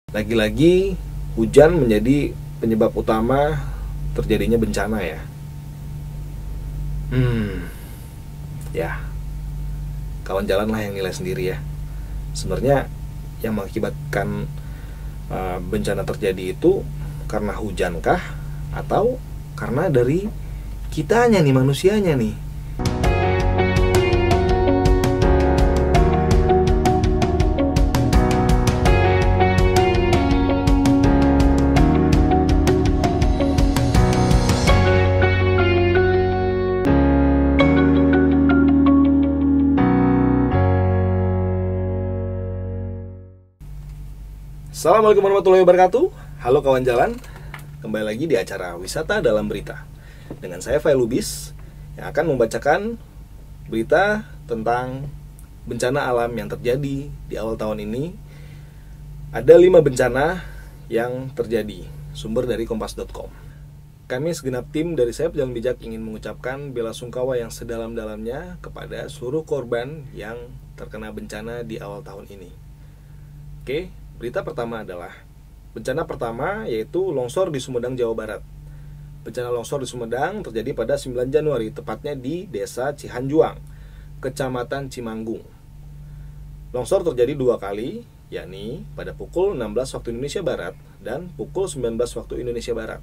Lagi-lagi hujan menjadi penyebab utama terjadinya bencana ya. Ya, kawan jalan lah yang nilai sendiri ya. Sebenarnya yang mengakibatkan bencana terjadi itu karena hujankah atau karena dari kitanya nih, manusianya nih. Assalamualaikum warahmatullahi wabarakatuh. Halo kawan jalan, kembali lagi di acara Wisata Dalam Berita dengan saya Fail Lubis yang akan membacakan berita tentang bencana alam yang terjadi di awal tahun ini. Ada 5 bencana yang terjadi, sumber dari kompas.com. Kami segenap tim dari Sayap Jalan Bijak ingin mengucapkan bela sungkawa yang sedalam-dalamnya kepada seluruh korban yang terkena bencana di awal tahun ini. Oke, berita pertama adalah bencana pertama yaitu longsor di Sumedang, Jawa Barat. Bencana longsor di Sumedang terjadi pada 9 Januari, tepatnya di Desa Cihanjuang, Kecamatan Cimanggung. Longsor terjadi 2 kali, yakni pada pukul 16 waktu Indonesia Barat dan pukul 19 waktu Indonesia Barat.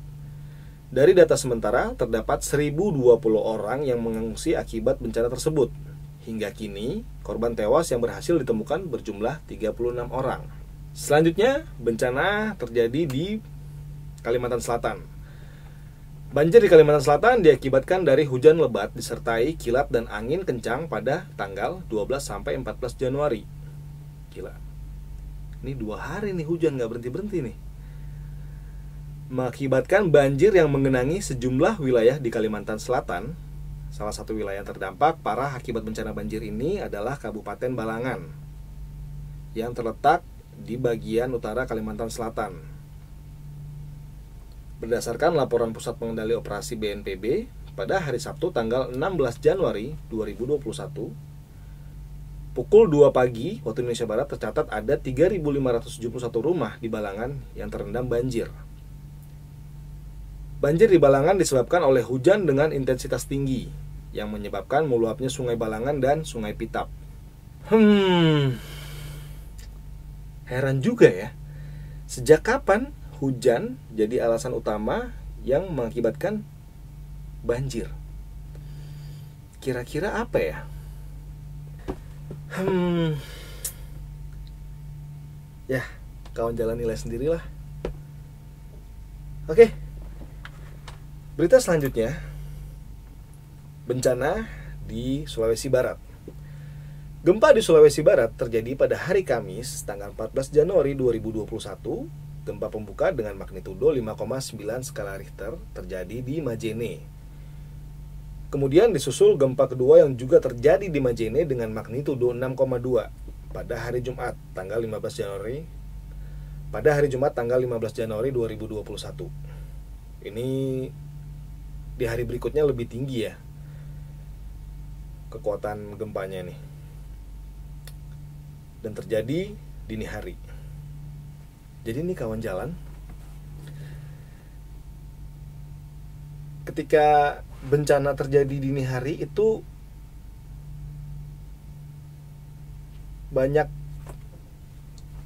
Dari data sementara, terdapat 1020 orang yang mengungsi akibat bencana tersebut. Hingga kini, korban tewas yang berhasil ditemukan berjumlah 36 orang. Selanjutnya, bencana terjadi di Kalimantan Selatan. Banjir di Kalimantan Selatan diakibatkan dari hujan lebat disertai kilat dan angin kencang pada tanggal 12 sampai 14 Januari. Gila. Ini 2 hari nih hujan gak berhenti-berhenti nih. Mengakibatkan banjir yang menggenangi sejumlah wilayah di Kalimantan Selatan. Salah satu wilayah yang terdampak parah akibat bencana banjir ini adalah Kabupaten Balangan yang terletak di bagian utara Kalimantan Selatan. Berdasarkan laporan Pusat Pengendali Operasi BNPB, pada hari Sabtu tanggal 16 Januari 2021, pukul 2 pagi waktu Indonesia Barat tercatat ada 3.571 rumah di Balangan yang terendam banjir. Banjir di Balangan disebabkan oleh hujan dengan intensitas tinggi yang menyebabkan meluapnya Sungai Balangan dan Sungai Pitap. Heran juga ya, sejak kapan hujan jadi alasan utama yang mengakibatkan banjir? Kira-kira apa ya? Ya, kawan jalan nilai sendirilah. Oke, berita selanjutnya, bencana di Sulawesi Barat. Gempa di Sulawesi Barat terjadi pada hari Kamis, tanggal 14 Januari 2021. Gempa pembuka dengan magnitudo 5,9 skala Richter terjadi di Majene. Kemudian disusul gempa kedua yang juga terjadi di Majene dengan magnitudo 6,2 pada hari Jumat, tanggal 15 Januari. Pada hari Jumat tanggal 15 Januari 2021. Ini di hari berikutnya lebih tinggi ya kekuatan gempanya nih. Dan terjadi dini hari. Jadi ini kawan jalan, ketika bencana terjadi dini hari itu banyak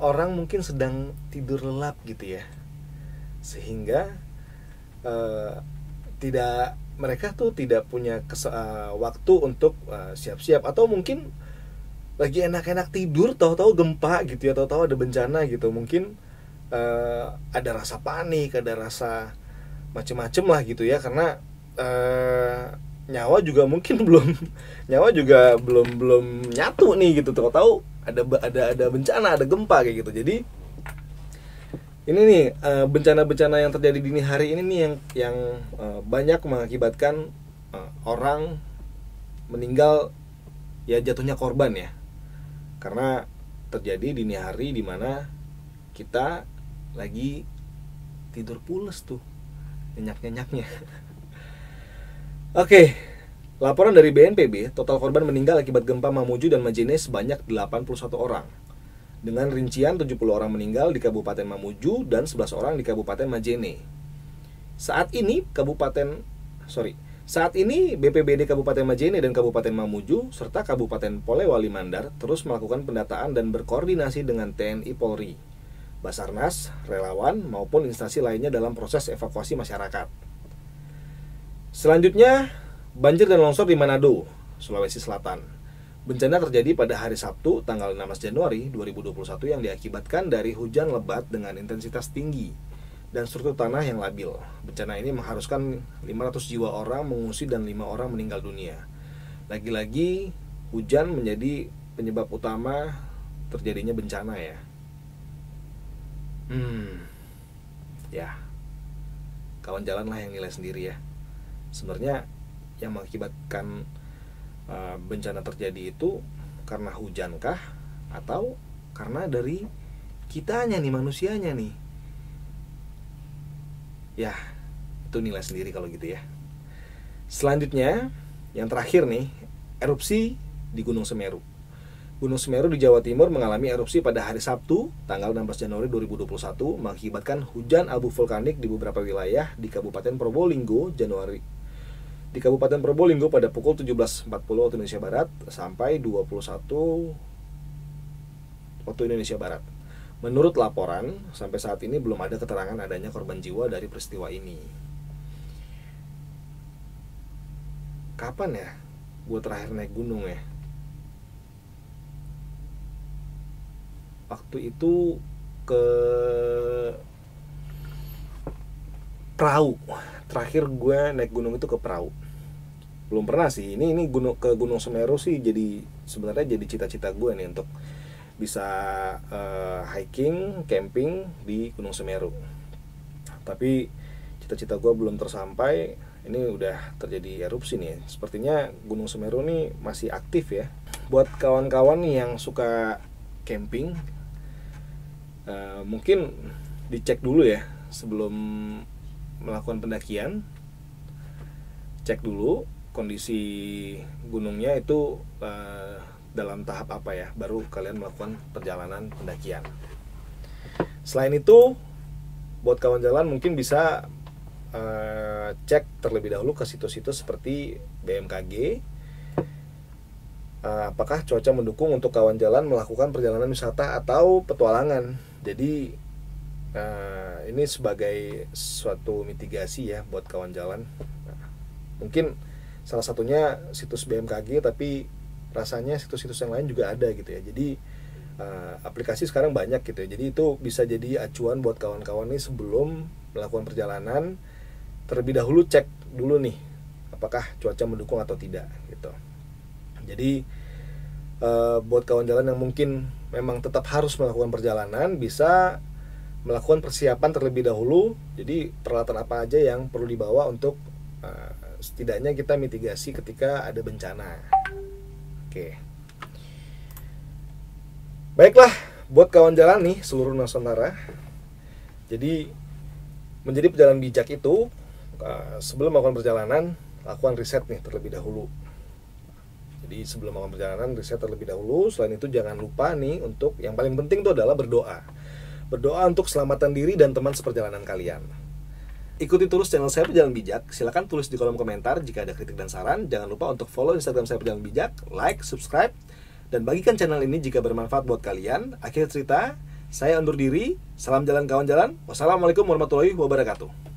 orang mungkin sedang tidur lelap gitu ya, sehingga mereka tuh tidak punya waktu untuk siap-siap, atau mungkin lagi enak-enak tidur, tahu-tahu gempa gitu ya, tahu-tahu ada bencana gitu. Mungkin ada rasa panik, ada rasa macem-macem lah gitu ya, karena nyawa juga mungkin belum nyatu nih gitu. Tahu-tahu ada bencana, ada gempa kayak gitu. Jadi ini nih bencana-bencana yang terjadi dini hari ini nih yang banyak mengakibatkan orang meninggal ya, jatuhnya korban ya. Karena terjadi dini hari di mana kita lagi tidur pules tuh, nyenyak-nyenyaknya. Oke, laporan dari BNPB, total korban meninggal akibat gempa Mamuju dan Majene sebanyak 81 orang. dengan rincian 70 orang meninggal di Kabupaten Mamuju dan 11 orang di Kabupaten Majene. Saat ini BPBD Kabupaten Majene dan Kabupaten Mamuju serta Kabupaten Polewali Mandar terus melakukan pendataan dan berkoordinasi dengan TNI Polri, Basarnas, relawan maupun instansi lainnya dalam proses evakuasi masyarakat. Selanjutnya, banjir dan longsor di Manado, Sulawesi Selatan. Bencana terjadi pada hari Sabtu, tanggal 16 Januari 2021 yang diakibatkan dari hujan lebat dengan intensitas tinggi dan struktur tanah yang labil. Bencana ini mengharuskan 500 jiwa orang mengungsi dan 5 orang meninggal dunia. Lagi-lagi, hujan menjadi penyebab utama terjadinya bencana ya. Ya, kawan jalan lah yang nilai sendiri ya. Sebenarnya yang mengakibatkan bencana terjadi itu karena hujankah atau karena dari kitanya nih, manusianya nih? Ya, itu nilai sendiri kalau gitu ya. Selanjutnya, yang terakhir nih, erupsi di Gunung Semeru. Gunung Semeru di Jawa Timur mengalami erupsi pada hari Sabtu, tanggal 16 Januari 2021, mengakibatkan hujan abu vulkanik di beberapa wilayah di Kabupaten Probolinggo pada pukul 17.40 waktu Indonesia Barat sampai 21 waktu Indonesia Barat. Menurut laporan, sampai saat ini belum ada keterangan adanya korban jiwa dari peristiwa ini. Kapan ya gue terakhir naik gunung ya? Waktu itu ke perahu. Terakhir gue naik gunung itu ke perahu. Belum pernah sih. Ini ke Gunung Semeru sih sebenarnya jadi cita-cita gue nih untuk bisa hiking, camping di Gunung Semeru. Tapi cita-cita gue belum tersampai. Ini udah terjadi erupsi nih. Sepertinya Gunung Semeru nih masih aktif ya. Buat kawan-kawan nih yang suka camping, mungkin dicek dulu ya sebelum melakukan pendakian. Cek dulu kondisi gunungnya itu dalam tahap apa ya, baru kalian melakukan perjalanan pendakian. Selain itu, buat kawan jalan mungkin bisa cek terlebih dahulu ke situs-situs seperti BMKG, apakah cuaca mendukung untuk kawan jalan melakukan perjalanan wisata atau petualangan. Jadi ini sebagai suatu mitigasi ya buat kawan jalan. Mungkin salah satunya situs BMKG, tapi rasanya situs-situs yang lain juga ada gitu ya. Jadi aplikasi sekarang banyak gitu ya. Jadi itu bisa jadi acuan buat kawan-kawan nih sebelum melakukan perjalanan. Terlebih dahulu cek dulu nih apakah cuaca mendukung atau tidak gitu. Jadi buat kawan jalan yang mungkin memang tetap harus melakukan perjalanan, bisa melakukan persiapan terlebih dahulu. Jadi peralatan apa aja yang perlu dibawa untuk setidaknya kita mitigasi ketika ada bencana. Oke. Baiklah, buat kawan jalan nih seluruh Nusantara. Jadi menjadi pejalan bijak itu sebelum melakukan perjalanan, lakukan riset nih terlebih dahulu. Jadi sebelum melakukan perjalanan, riset terlebih dahulu. Selain itu jangan lupa nih untuk yang paling penting itu adalah berdoa. Berdoa untuk keselamatan diri dan teman seperjalanan kalian. Ikuti terus channel saya Pejalan Bijak. Silakan tulis di kolom komentar jika ada kritik dan saran. Jangan lupa untuk follow Instagram saya Pejalan Bijak, like, subscribe, dan bagikan channel ini jika bermanfaat buat kalian. Akhir cerita, saya undur diri. Salam jalan kawan jalan. Wassalamualaikum warahmatullahi wabarakatuh.